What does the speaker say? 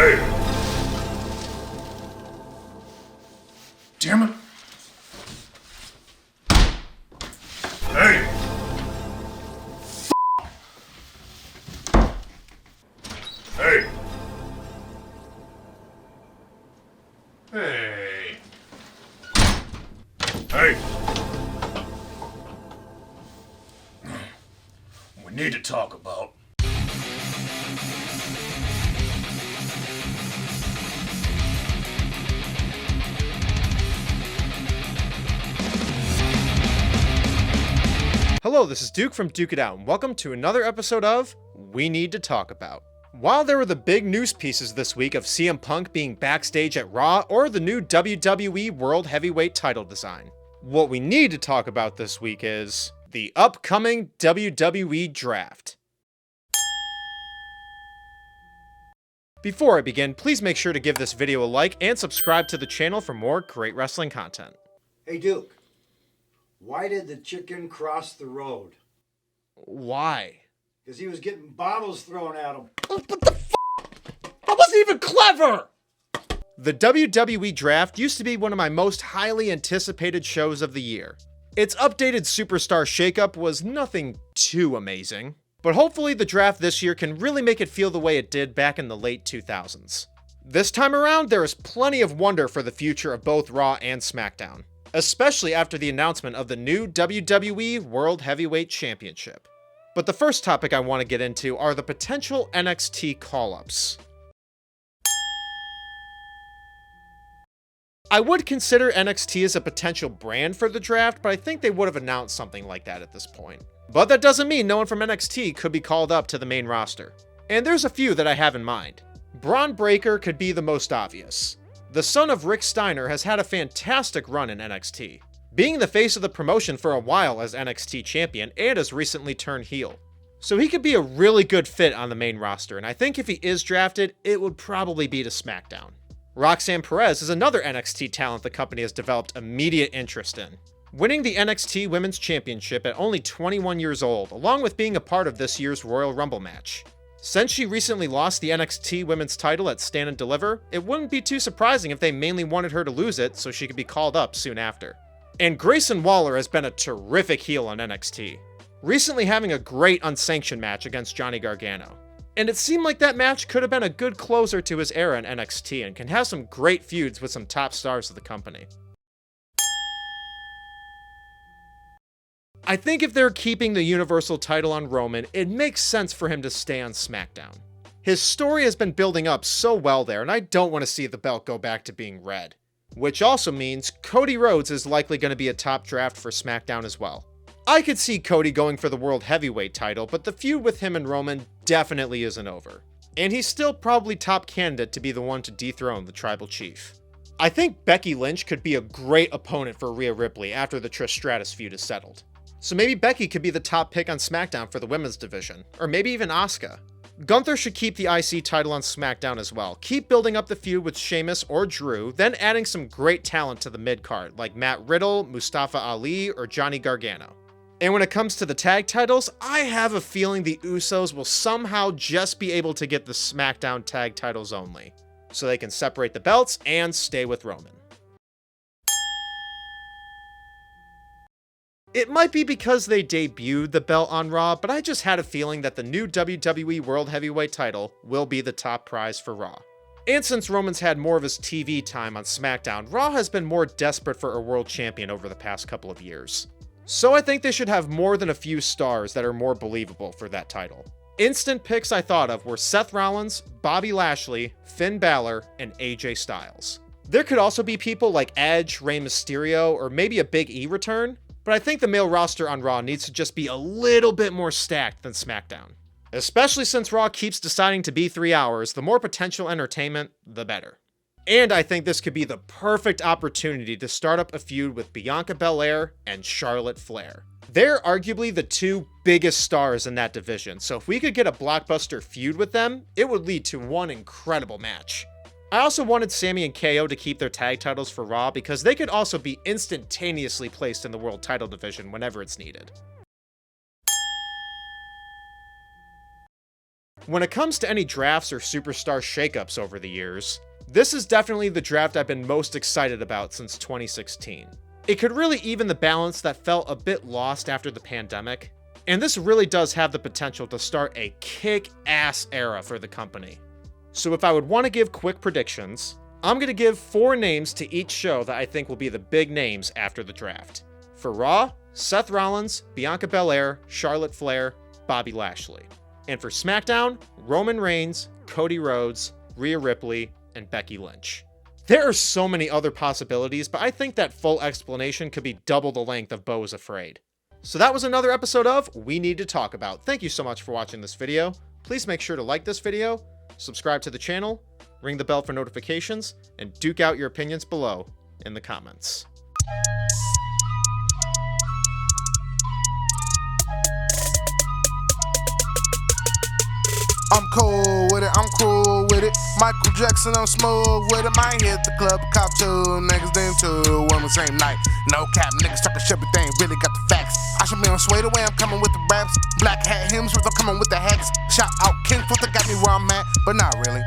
Hey! Damn it! Hey! Hey! Hey! Hey! We need to talk about. Hello, this is Duke from Duke It Out, and welcome to another episode of We Need to Talk About. While there were the big news pieces this week of CM Punk being backstage at Raw or the new WWE World Heavyweight title design, what we need to talk about this week is the upcoming WWE Draft. Before I begin, please make sure to give this video a like and subscribe to the channel for more great wrestling content. Hey Duke, why did the chicken cross the road? Why? Because he was getting bottles thrown at him. What the f***? That wasn't even clever! The WWE Draft used to be one of my most highly anticipated shows of the year. Its updated superstar shakeup was nothing too amazing, but hopefully the draft this year can really make it feel the way it did back in the late 2000s. This time around, there is plenty of wonder for the future of both Raw and SmackDown, especially after the announcement of the new WWE World Heavyweight Championship. But the first topic I want to get into are the potential NXT Callups. I would consider NXT as a potential brand for the draft, but I think they would have announced something like that at this point. But that doesn't mean no one from NXT could be called up to the main roster. And there's a few that I have in mind. Braun Breaker could be the most obvious. The son of Rick Steiner has had a fantastic run in NXT, being the face of the promotion for a while as NXT champion and has recently turned heel. So he could be a really good fit on the main roster, and I think if he is drafted, it would probably be to SmackDown. Roxanne Perez is another NXT talent the company has developed immediate interest in, winning the NXT Women's Championship at only 21 years old, along with being a part of this year's Royal Rumble match. Since she recently lost the NXT Women's title at Stand and Deliver, it wouldn't be too surprising if they mainly wanted her to lose it so she could be called up soon after. And Grayson Waller has been a terrific heel on NXT, recently having a great unsanctioned match against Johnny Gargano. And it seemed like that match could have been a good closer to his era in NXT and can have some great feuds with some top stars of the company. I think if they're keeping the Universal title on Roman, it makes sense for him to stay on SmackDown. His story has been building up so well there, and I don't want to see the belt go back to being red. Which also means Cody Rhodes is likely going to be a top draft for SmackDown as well. I could see Cody going for the World Heavyweight title, but the feud with him and Roman definitely isn't over. And he's still probably top candidate to be the one to dethrone the Tribal Chief. I think Becky Lynch could be a great opponent for Rhea Ripley after the Trish Stratus feud is settled. So maybe Becky could be the top pick on SmackDown for the women's division, or maybe even Asuka. Gunther should keep the IC title on SmackDown as well, keep building up the feud with Sheamus or Drew, then adding some great talent to the mid-card, like Matt Riddle, Mustafa Ali, or Johnny Gargano. And when it comes to the tag titles, I have a feeling the Usos will somehow just be able to get the SmackDown tag titles only, so they can separate the belts and stay with Roman. It might be because they debuted the belt on Raw, but I just had a feeling that the new WWE World Heavyweight title will be the top prize for Raw. And since Roman's had more of his TV time on SmackDown, Raw has been more desperate for a world champion over the past couple of years. So I think they should have more than a few stars that are more believable for that title. Instant picks I thought of were Seth Rollins, Bobby Lashley, Finn Balor, and AJ Styles. There could also be people like Edge, Rey Mysterio, or maybe a Big E return, but I think the male roster on Raw needs to just be a little bit more stacked than SmackDown. Especially since Raw keeps deciding to be 3 hours, the more potential entertainment, the better. And I think this could be the perfect opportunity to start up a feud with Bianca Belair and Charlotte Flair. They're arguably the two biggest stars in that division, so if we could get a blockbuster feud with them, it would lead to one incredible match. I also wanted Sami and KO to keep their tag titles for Raw because they could also be instantaneously placed in the world title division whenever it's needed. When it comes to any drafts or superstar shakeups over the years, this is definitely the draft I've been most excited about since 2016. It could really even the balance that felt a bit lost after the pandemic, and this really does have the potential to start a kick-ass era for the company. So if I would want to give quick predictions, I'm going to give 4 names to each show that I think will be the big names after the draft. For Raw, Seth Rollins, Bianca Belair, Charlotte Flair, Bobby Lashley. And for SmackDown, Roman Reigns, Cody Rhodes, Rhea Ripley, and Becky Lynch. There are so many other possibilities, but I think that full explanation could be double the length of Beau is Afraid. So that was another episode of We Need to Talk About. Thank you so much for watching this video. Please make sure to like this video, subscribe to the channel, ring the bell for notifications, and duke out your opinions below in the comments. I'm cool with it, I'm cool with it. Michael Jackson, I'm smooth with it. Might hit the club, cop 2 niggas, then 2 on the same night. No cap, niggas talking shit, but they ain't really got the facts. I should be on sway the way I'm coming with the raps. Black hat hymns, I'm coming with the hats. Shout out King Filter, got me where I'm at, but not really.